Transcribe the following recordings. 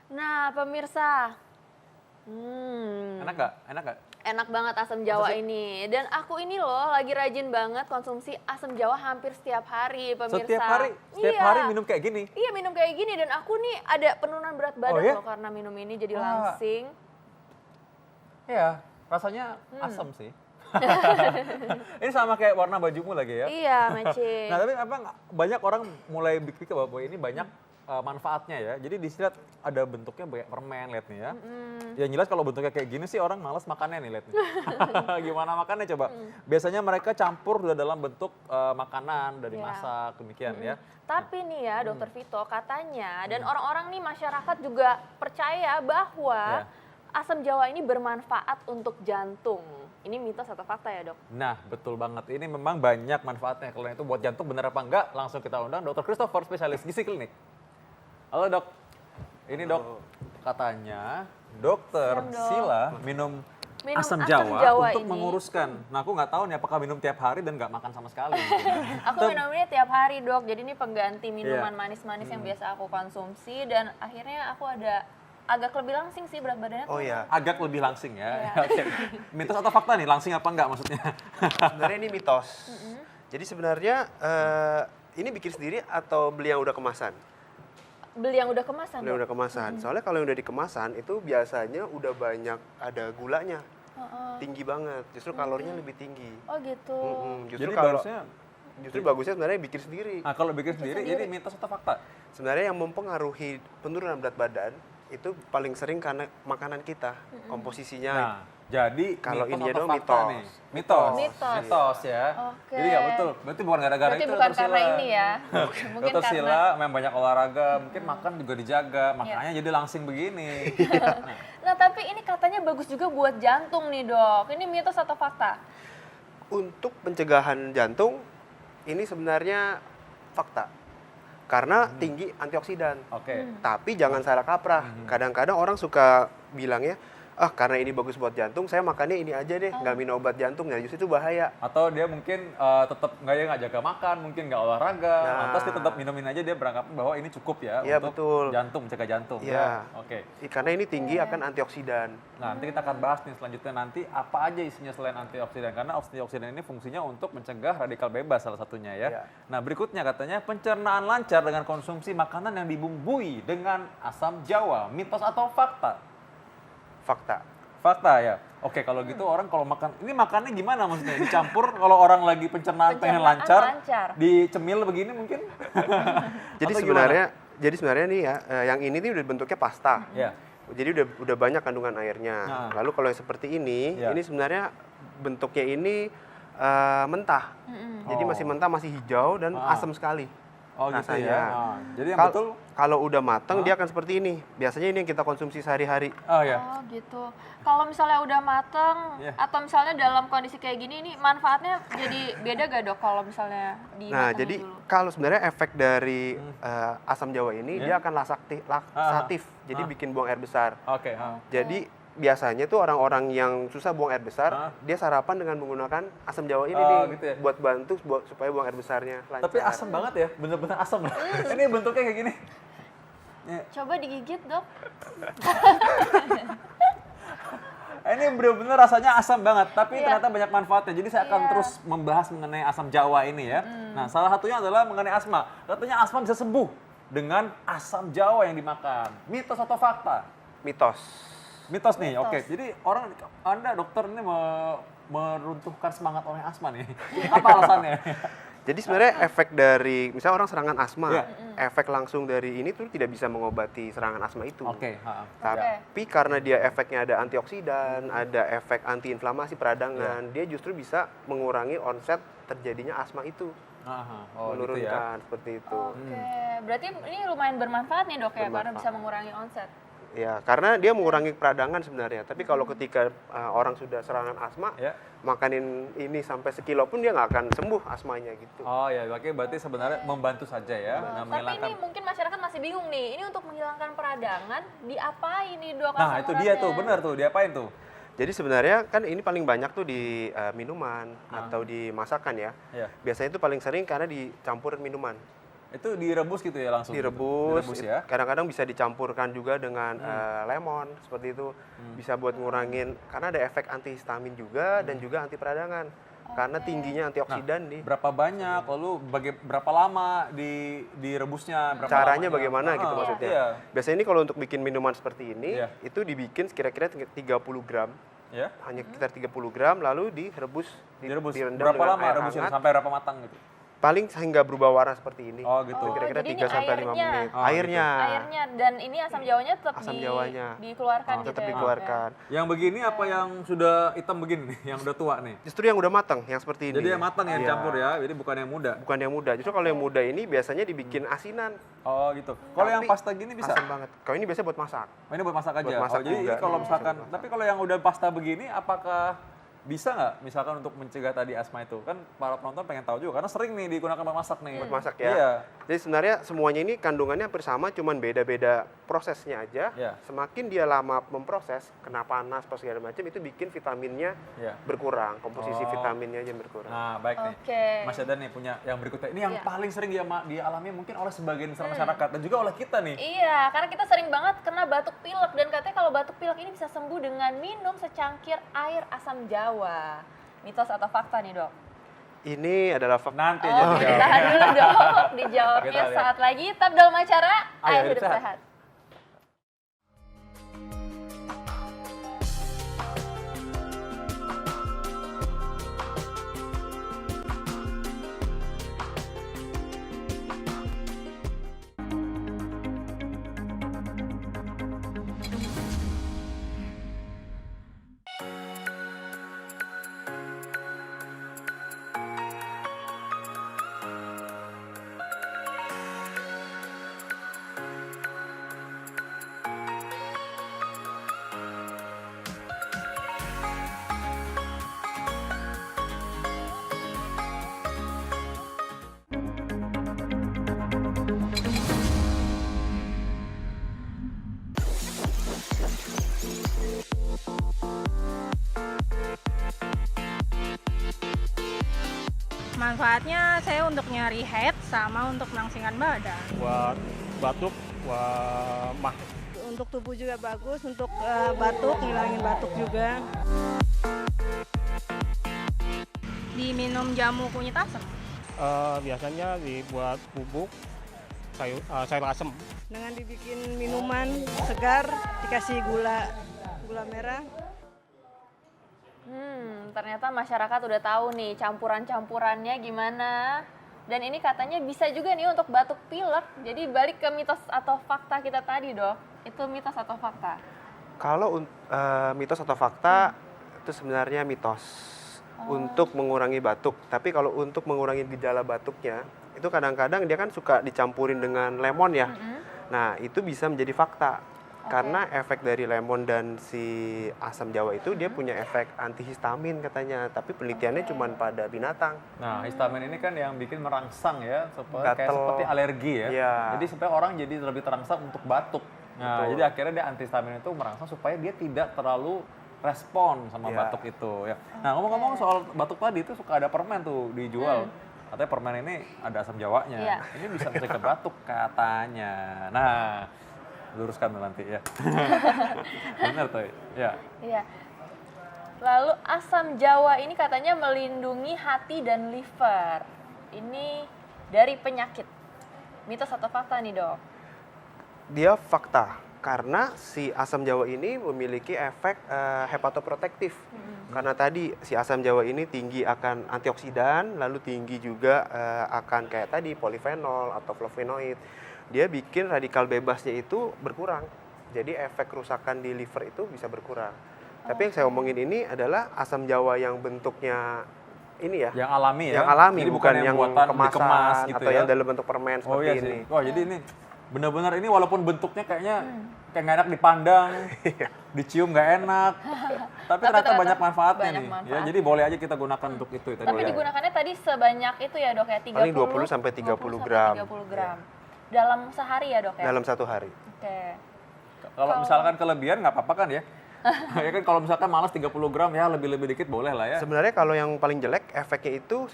Nah, pemirsa. Enak nggak? Enak nggak? Enak banget asam jawa ini. Dan aku ini loh lagi rajin banget konsumsi asam jawa hampir setiap hari, pemirsa. Setiap hari? Setiap Iya. hari minum kayak gini? Iya, minum kayak gini. Dan aku nih ada penurunan berat badan ya? loh karena minum ini jadi Wah. langsing. Iya, rasanya asam sih. Ini sama kayak warna bajumu lagi ya? Iya, matching. Nah, tapi apa banyak orang mulai berpikir bahwa ini banyak manfaatnya ya. Jadi di sini lihat ada bentuknya kayak permen, lihat nih ya. Yang jelas kalau bentuknya kayak gini sih orang malas makannya nih, lihat nih. Gimana makannya coba? Biasanya mereka campur udah dalam bentuk makanan, dari Iya. masak, demikian ya. Tapi nih ya, Dokter Vito, katanya dan orang-orang nih masyarakat juga percaya bahwa asam jawa ini bermanfaat untuk jantung. Ini mitos atau fakta ya, Dok? Nah, betul banget. Ini memang banyak manfaatnya. Kalau itu buat jantung bener apa enggak, langsung kita undang Dr. Christopher, spesialis gizi klinik. Halo, Dok. Ini, Dok, katanya Dokter Siap, Dok. Sila minum asam asam jawa, jawa untuk ini. menguruskan. Nah, aku nggak tahu nih apakah minum tiap hari dan nggak makan sama sekali. Aku minumnya tiap hari, Dok. Jadi ini pengganti minuman Iya. manis-manis yang biasa aku konsumsi dan akhirnya aku ada agak lebih langsing sih berat badannya. Oh turun. ya, Agak lebih langsing ya. Iya. Oke. Mitos atau fakta nih, langsing apa enggak maksudnya? sebenarnya ini mitos. Jadi sebenarnya ini bikin sendiri atau beli yang udah kemasan? Beli yang udah kemasan, Beli yang Dok? udah kemasan. Soalnya kalau yang udah dikemasan itu biasanya udah banyak ada gulanya. Tinggi banget. Justru kalorinya lebih tinggi. Oh gitu. Justru Jadi kalau bagusnya, justru bagusnya sebenarnya bikin sendiri. nah kalau bikin sendiri, jadi mitos atau fakta? Sebenarnya yang mempengaruhi penurunan berat badan itu paling sering karena makanan kita, komposisinya. Nah, jadi Kalau mitos ini atau dong fakta mitos. nih? Mitos. Mitos. Mitos ya. Oke. Jadi nggak betul. Berarti bukan gara-gara Berarti itu. bukan Dr. karena Sila. ini ya. Mungkin Dokter karena Sila memang banyak olahraga, mungkin makan juga dijaga, makanya jadi langsing begini. Nah, tapi ini katanya bagus juga buat jantung nih, Dok. Ini mitos atau fakta? Untuk pencegahan jantung ini sebenarnya fakta. Karena tinggi antioksidan. Oke. Tapi jangan salah kaprah. Kadang-kadang orang suka bilangnya, ah karena ini bagus buat jantung, saya makannya ini aja deh, nggak minum obat jantung. Nah justru itu bahaya. Atau dia mungkin tetap nggak jaga makan, mungkin nggak olahraga, Nah. lantas dia tetap minumin aja, dia beranggapan bahwa ini cukup ya Iya, untuk betul. jantung, mencegah jantung. Iya. Ya. Oke. Karena ini tinggi akan antioksidan. Nah, nanti kita akan bahas nih selanjutnya nanti apa aja isinya selain antioksidan. Karena antioksidan ini fungsinya untuk mencegah radikal bebas salah satunya ya. Iya. Nah, berikutnya katanya pencernaan lancar dengan konsumsi makanan yang dibumbui dengan asam jawa. Mitos atau fakta? Fakta. Fakta ya. Oke, kalau gitu orang kalau makan, ini makannya gimana maksudnya? Dicampur kalau orang lagi pencernaan pengen Pencernaan lancar, lancar. dicemil begini mungkin? Jadi Atau sebenarnya nih ya, yang ini tuh udah bentuknya pasta. Ya. Jadi udah banyak kandungan airnya. Nah. Lalu kalau yang seperti ini, Ya. ini sebenarnya bentuknya ini mentah. Jadi Oh. masih mentah, masih hijau dan Ah. asam sekali. Oh gitu rasanya. ya. Nah, jadi yang Kal- betul, Kalau udah matang dia akan seperti ini. Biasanya ini yang kita konsumsi sehari-hari. oh ya. Oh gitu. Kalau misalnya udah mateng Iya. atau misalnya dalam kondisi kayak gini, ini manfaatnya jadi beda gak, Dok, kalau misalnya Nah, dimatengin jadi dulu? kalau sebenarnya efek dari asam jawa ini Ya. dia akan laksatif. Jadi bikin buang air besar. Oke. Jadi biasanya tuh orang-orang yang susah buang air besar, dia sarapan dengan menggunakan asam jawa ini nih gitu ya. buat bantu supaya buang air besarnya lancar. Tapi asam banget ya, bener-bener asam. Ini bentuknya kayak gini. Ya, Coba digigit, Dok. ini bener-bener rasanya asam banget, tapi Iya. ternyata banyak manfaatnya. Jadi saya akan Iya. terus membahas mengenai asam jawa ini ya. Nah, salah satunya adalah mengenai asma. Katanya asma bisa sembuh dengan asam jawa yang dimakan. Mitos atau fakta? Mitos. Mitos nih, Mitos. oke. Jadi orang, Anda dokter ini meruntuhkan semangat orang yang asma nih. Apa alasannya? Jadi sebenarnya efek dari misalnya orang serangan asma, Iya. efek langsung dari ini tuh tidak bisa mengobati serangan asma itu. Oke. Tapi karena dia efeknya ada antioksidan, ada efek antiinflamasi peradangan, dia justru bisa mengurangi onset terjadinya asma itu. Oh gitu ya. Menurunkan seperti itu. Oke, berarti ini lumayan bermanfaat nih, Dok, ya, karena Bermanfaat. bisa mengurangi onset. Ya, karena dia mengurangi peradangan sebenarnya. Tapi kalau ketika orang sudah serangan asma, Ya. makanin ini sampai sekilo pun dia nggak akan sembuh asmanya gitu. Oh ya, berarti sebenarnya membantu saja ya. Nah, Tapi menghilangkan. ini mungkin masyarakat masih bingung nih, ini untuk menghilangkan peradangan, diapain nih, Dok? Nah asam itu dia tuh, uratnya? benar tuh, diapain tuh? Jadi sebenarnya kan ini paling banyak tuh di minuman atau di masakan ya. Iya. Biasanya itu paling sering karena dicampurin minuman. Itu direbus gitu ya langsung? Direbus, ya? kadang-kadang bisa dicampurkan juga dengan lemon, seperti itu. Bisa buat ngurangin, karena ada efek antihistamin juga dan juga anti peradangan. Karena tingginya antioksidan nih. Berapa banyak, lalu berapa lama direbusnya? Caranya bagaimana gitu maksudnya. Iya. Biasanya ini kalau untuk bikin minuman seperti ini, Iya. itu dibikin kira-kira 30 gram. Ya? Hanya sekitar 30 gram, lalu direbus, direndam Berapa dengan lama air rebusnya? hangat. Sampai berapa matang gitu? Paling hingga berubah warna seperti ini. Oh gitu. Kira-kira jadi 3 ini sampai 5 airnya. menit. Oh, Airnya. Airnya dan ini asam jawanya tetap Asam jawanya. dikeluarkan gitu Tetap ya. dikeluarkan. Yang begini apa yang sudah hitam begini nih? Yang udah tua nih? Justru yang udah matang, yang seperti ini. Jadi yang matang yang Iya. campur ya, jadi bukan yang muda. Bukan yang muda. Justru kalau yang muda ini biasanya dibikin asinan. Oh gitu. Kalau yang Tapi pasta gini bisa? Asam banget. Kalau ini biasanya buat masak. Oh, ini buat masak aja. Buat masak oh, jadi juga. kalau misalkan, Bisa buat masak. tapi kalau yang udah pasta begini, apakah bisa nggak misalkan untuk mencegah tadi asma itu? Kan para penonton pengen tahu juga, karena sering nih digunakan buat masak nih. Buat masak ya. Iya. Jadi sebenarnya semuanya ini kandungannya hampir sama, cuman beda-beda prosesnya aja. Iya. Semakin dia lama memproses, kena panas, pas segala macam, itu bikin vitaminnya Iya. berkurang. Komposisi Oh. vitaminnya aja berkurang. Nah, baik nih. Oke. Mas Yadan nih punya yang berikutnya. Ini yang Iya. paling sering dialami mungkin oleh sebagian besar masyarakat dan juga oleh kita nih. Iya, karena kita sering banget kena batuk pilek dan katanya kalau batuk pilek ini bisa sembuh dengan minum secangkir air asam jawa. Mitos atau fakta nih, Dok? Ini adalah fakta. Nanti aja Oke, dijawab. tahan dulu, Dok. Dijawabnya Kita lihat. saat lagi. Tetap dalam acara Ayo, Ayo Hidup Hidup Sehat. Sehat. Manfaatnya saya untuk nyari head sama untuk melangsingkan badan. Buat batuk, buat mah. Untuk tubuh juga bagus, untuk batuk, ngilangin batuk juga. Diminum jamu kunyit asam Biasanya dibuat bubuk sayur asem. dengan dibikin minuman segar, dikasih gula merah. Ternyata masyarakat udah tahu nih campuran-campurannya gimana. Dan ini katanya bisa juga nih untuk batuk pilek. Jadi balik ke mitos atau fakta kita tadi, Dok. Itu mitos atau fakta? Kalau mitos atau fakta, itu sebenarnya mitos. Untuk mengurangi batuk. Tapi kalau untuk mengurangi gejala batuknya, itu kadang-kadang dia kan suka dicampurin dengan lemon ya. Nah, itu bisa menjadi fakta. Karena efek dari lemon dan si asam jawa itu dia punya efek antihistamin katanya. Tapi penelitiannya cuma pada binatang. Nah, histamin ini kan yang bikin merangsang ya, kayak Gatel. seperti alergi ya. Iya. Jadi supaya orang jadi lebih terangsang untuk batuk. Nah, Betul. jadi akhirnya dia antihistamin itu merangsang supaya dia tidak terlalu respon sama Iya. batuk itu ya. Nah, ngomong-ngomong soal batuk tadi itu suka ada permen tuh dijual. Katanya permen ini ada asam jawanya. Iya. Ini bisa mencegah batuk katanya. Nah, luruskan tuh nanti ya. Benar tuh. Ya. Iya. Lalu asam jawa ini katanya melindungi hati dan liver. Ini dari penyakit. Mitos atau fakta nih, Dok? Dia fakta. Karena si asam jawa ini memiliki efek hepatoprotektif. Karena tadi si asam jawa ini tinggi akan antioksidan, lalu tinggi juga akan kayak tadi polifenol atau flavonoid. Dia bikin radikal bebasnya itu berkurang. Jadi efek kerusakan di liver itu bisa berkurang. Tapi yang saya omongin ini adalah asam jawa yang bentuknya ini ya. Yang alami ya. Yang alami, Jadi bukan yang buatan kemasan dikemas gitu atau ya. yang dalam bentuk permen Oh seperti iya ini. sih. Wah, jadi ini benar-benar ini walaupun bentuknya kayaknya kayak nggak enak dipandang, dicium nggak enak, tapi ternyata banyak manfaatnya banyak nih. manfaat. Ya, jadi boleh aja kita gunakan untuk itu tadi. Tapi digunakannya tadi sebanyak itu ya, Dok ya? 30, Paling 20 sampai 30 gram. 30 gram. Dalam sehari ya, Dok ya? Dalam satu hari. Oke. Kalau misalkan kelebihan nggak apa-apa kan ya? Ya kan kalau misalkan malas 30 gram ya lebih-lebih dikit boleh lah ya. Sebenarnya kalau yang paling jelek efeknya itu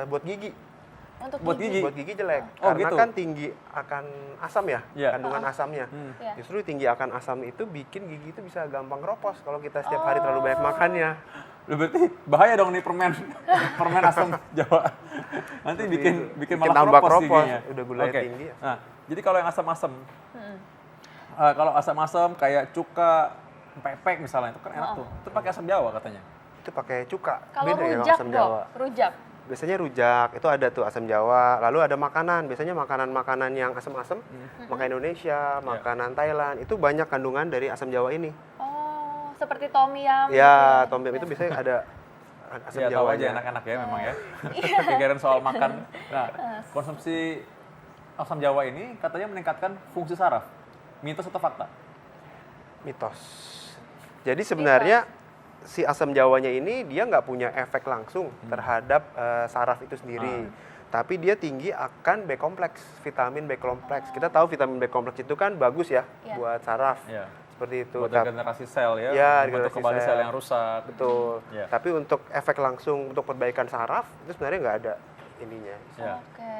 buat gigi. Untuk Buat gigi. gigi. Buat gigi jelek. Oh, Karena gitu. kan tinggi akan asam ya, Iya. kandungan asamnya. Iya. Justru tinggi akan asam itu bikin gigi itu bisa gampang keropos kalau kita setiap hari terlalu banyak makannya. Lu berarti bahaya dong nih permen permen asam Jawa. Nanti bikin Bikin malah tambah keropos keropos, giginya. udah gulanya Oke. tinggi. Nah, jadi kalau yang asam-asam, kalau asam-asam kayak cuka, pepek misalnya itu kan enak tuh. Itu pakai asam Jawa katanya. Itu pakai cuka. Kalau Beda ya rujak asam dok, Jawa. rujak. Biasanya rujak, itu ada tuh asam Jawa. Lalu ada makanan, biasanya makanan-makanan yang asam-asam, makanan Indonesia, makanan Thailand, itu banyak kandungan dari asam Jawa ini. Oh, seperti tom yum. Ya, tom yum itu biasanya ada asam Ya tahu Jawa aja enak-enak ya memang ya. Pikiran soal makan. Nah, konsumsi asam Jawa ini katanya meningkatkan fungsi saraf. Mitos atau fakta? Mitos. Jadi sebenarnya si asam Jawanya ini dia nggak punya efek langsung terhadap saraf itu sendiri. Tapi dia tinggi akan B kompleks, vitamin B kompleks. Kita tahu vitamin B kompleks itu kan bagus ya Iya. buat saraf. Ya. Seperti itu. Buat regenerasi sel ya, Ya, membentuk regenerasi kembali sel. sel yang rusak. Betul. Ya. Tapi untuk efek langsung untuk perbaikan saraf itu sebenarnya nggak ada ininya. Ya. Oke.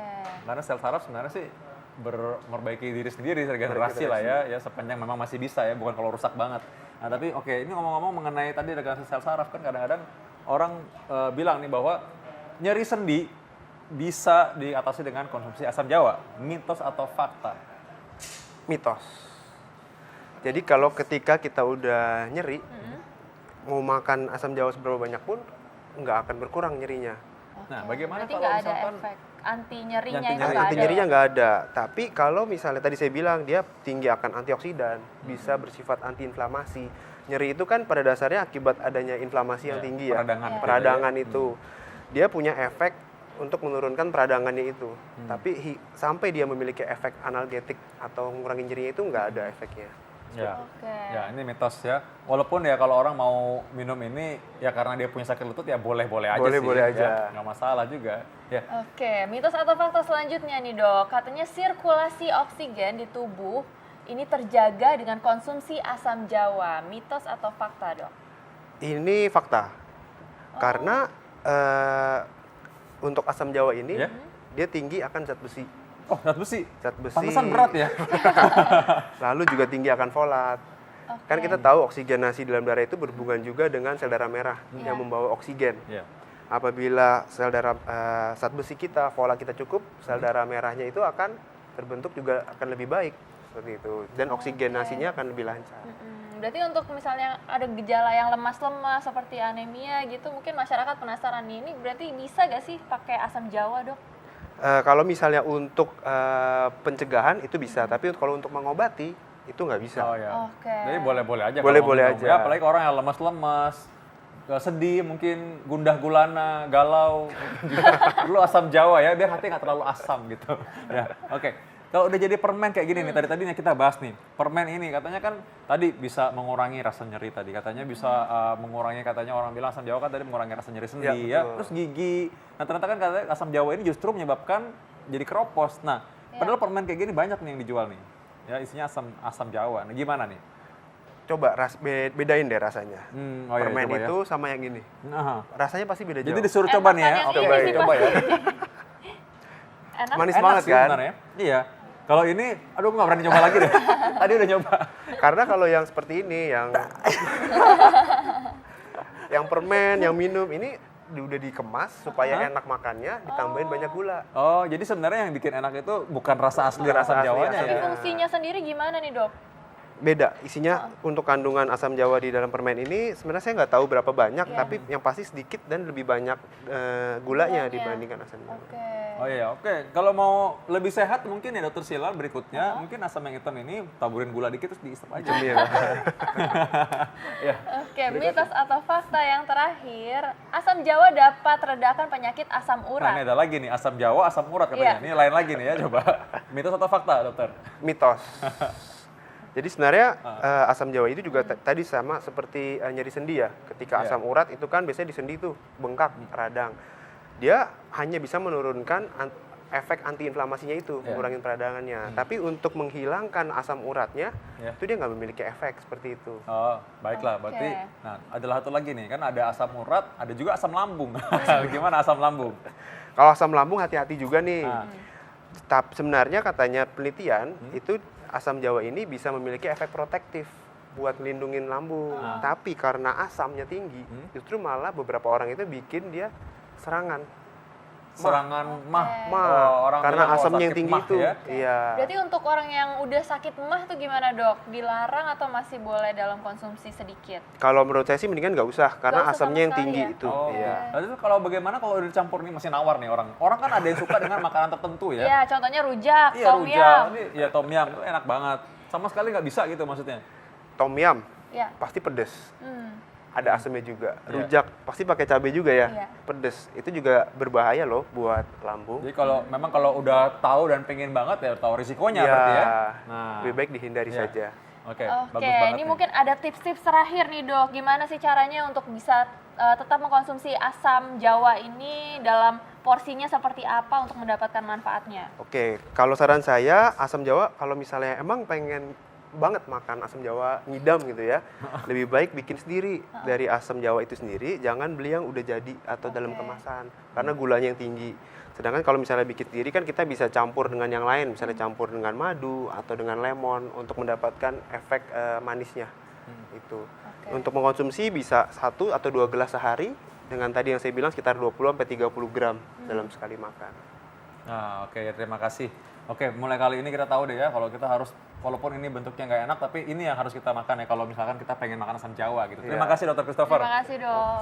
Karena sel saraf sebenarnya sih memperbaiki diri sendiri, regenerasi lah ya sepanjang memang masih bisa ya, bukan kalau rusak banget. Nah tapi oke, ini ngomong-ngomong mengenai tadi regenerasi sel saraf, kan kadang-kadang orang bilang nih bahwa nyeri sendi bisa diatasi dengan konsumsi asam Jawa. Mitos atau fakta? Mitos. Jadi kalau ketika kita udah nyeri, mau makan asam Jawa seberapa banyak pun nggak akan berkurang nyerinya. Nah bagaimana Berarti kalau nggak ada misalkan efek anti nyerinya Anti itu nyeri. nggak Anti ada. nyerinya nggak ada. Tapi kalau misalnya tadi saya bilang dia tinggi akan antioksidan, bisa bersifat antiinflamasi. Nyeri itu kan pada dasarnya akibat adanya inflamasi yang Ya, tinggi ya. peradangan. Peradangan itu. Dia punya efek untuk menurunkan peradangannya itu. Tapi sampai dia memiliki efek analgetik atau mengurangi nyerinya itu nggak ada efeknya. Ya. Oke. Ya, ini mitos ya. Walaupun ya kalau orang mau minum ini ya karena dia punya sakit lutut ya boleh-boleh aja sih. Boleh-boleh aja. Ya, nggak masalah juga. Ya. Oke, mitos atau fakta selanjutnya nih dok, katanya sirkulasi oksigen di tubuh ini terjaga dengan konsumsi asam Jawa. Mitos atau fakta dok? Ini fakta. Karena untuk asam Jawa ini Ya. dia tinggi akan zat besi. Oh, zat besi. Zat besi. Pantesan berat ya. Lalu juga tinggi akan folat. Kan kita tahu oksigenasi dalam darah itu berhubungan juga dengan sel darah merah yang membawa oksigen. Ya. Apabila sel darah zat besi kita, folat kita cukup, sel darah merahnya itu akan terbentuk juga akan lebih baik seperti itu. Dan oksigenasinya akan lebih lancar. Berarti untuk misalnya ada gejala yang lemas-lemas seperti anemia gitu, mungkin masyarakat penasaran nih, ini berarti bisa gak sih pakai asam Jawa dok? Kalau misalnya untuk pencegahan itu bisa, tapi kalau untuk mengobati itu nggak bisa. Oh ya. Oke. Jadi boleh-boleh aja. Boleh-boleh kalau mau minum. aja. Ya, apalagi orang yang lemas-lemas, sedih, mungkin gundah gulana, galau. Dulu asam Jawa ya, biar hati nggak terlalu asam gitu. Ya, oke. Kalau udah jadi permen kayak gini nih, tadi kita bahas nih, permen ini katanya kan tadi bisa mengurangi rasa nyeri tadi, katanya bisa mengurangi, katanya orang bilang asam Jawa kan tadi mengurangi rasa nyeri sendi ya, betul. terus gigi. Nah ternyata kan katanya asam Jawa ini justru menyebabkan jadi keropos. Nah, padahal permen kayak gini banyak nih yang dijual nih, ya isinya asam Jawa. Nah gimana nih? Coba bedain deh rasanya. Oh iya, Permen coba ya. itu sama yang ini. Nah, Rasanya pasti beda jadi jauh. disuruh coba nih ya. Enakan yang Oke, ini sih, coba Pak. ya. Enak? Manis Enak banget sih kan? sebenarnya. Iya. Kalau ini, aduh gue nggak berani coba lagi deh. Tadi udah nyoba. Karena kalau yang seperti ini, yang permen, yang minum ini udah dikemas supaya enak makannya, ditambahin banyak gula. Oh, jadi sebenarnya yang bikin enak itu bukan rasa asli Bukan rasa asam asli, Jawanya Tapi ya. fungsinya sendiri gimana nih dok? Beda isinya untuk kandungan asam Jawa di dalam permen ini sebenarnya saya nggak tahu berapa banyak, tapi yang pasti sedikit dan lebih banyak gulanya dibandingkan asam Jawa. Oke. Oh iya, oke. Kalau mau lebih sehat mungkin ya dokter Silal berikutnya, mungkin asam yang hitam ini taburin gula dikit terus diisep aja. Iya. Ya. Oke, mitos atau fakta yang terakhir, asam Jawa dapat redakan penyakit asam Nah urat. ini ada lagi nih, asam Jawa, asam urat katanya. Iya. Ini lain lagi nih ya, coba. Mitos atau fakta dokter? Mitos. Jadi sebenarnya asam Jawa itu juga tadi sama seperti nyeri sendi ya. Ketika Iya. asam urat itu kan biasanya di sendi tuh bengkak, radang. Dia hanya bisa menurunkan efek antiinflamasinya itu, Iya. ngurangin peradangannya. Tapi untuk menghilangkan asam uratnya, Iya. itu dia nggak memiliki efek seperti itu. Oh, baiklah. Oke. Berarti, nah ada satu lagi nih, kan ada asam urat, ada juga asam lambung. Gimana asam lambung? Kalau asam lambung hati-hati juga nih. Nah. Tapi sebenarnya katanya penelitian, itu asam jawa ini bisa memiliki efek protektif buat ngelindungin lambung. Tapi karena asamnya tinggi, justru malah beberapa orang itu bikin dia serangan. Serangan mah. Mah, Oh, orang karena bilang kalau asamnya yang sakit tinggi mah itu. ya. Iya. Berarti untuk orang yang udah sakit mah tuh gimana dok? Dilarang atau masih boleh dalam konsumsi sedikit? Kalau menurut saya sih mendingan nggak usah, karena Nggak usah asamnya sama yang sekali tinggi ya? itu. Oh, Iya. lalu kalau bagaimana kalau udah dicampur nih masih nawar nih orang. Orang kan ada yang suka dengan makanan tertentu ya. Iya, contohnya rujak, Iya, tom rujak. yum. Ini ya tom yum itu enak banget. Sama sekali nggak bisa gitu maksudnya. Tom yum Iya. pasti pedes. Hmm. Ada asamnya juga. Iya. Rujak pasti pakai cabai juga ya. Iya. Pedes. Itu juga berbahaya loh buat lambung. Jadi memang kalau udah tahu dan pengen banget ya tahu risikonya Iya. berarti ya. Nah, Lebih baik dihindari Iya. saja. Oke, Oke, bagus banget ini nih. mungkin ada tips-tips terakhir nih dok. Gimana sih caranya untuk bisa tetap mengkonsumsi asam jawa ini dalam porsinya seperti apa untuk mendapatkan manfaatnya? Oke, kalau saran saya asam jawa kalau misalnya emang pengen banget makan asam jawa ngidam gitu ya, lebih baik bikin sendiri dari asam jawa itu sendiri, jangan beli yang udah jadi atau dalam Oke. kemasan karena gulanya yang tinggi. Sedangkan kalau misalnya bikin sendiri kan kita bisa campur dengan yang lain, misalnya campur dengan madu atau dengan lemon untuk mendapatkan efek manisnya. Itu. Oke. Untuk mengkonsumsi bisa 1 atau 2 gelas sehari dengan tadi yang saya bilang sekitar 20 sampai 30 gram dalam sekali makan. Nah, oke, terima kasih. Oke, mulai kali ini kita tahu deh ya kalau kita harus walaupun ini bentuknya nggak enak tapi ini yang harus kita makan ya kalau misalkan kita pengen makan asam jawa gitu. Terima Iya. kasih Dokter Christopher. Terima kasih dok.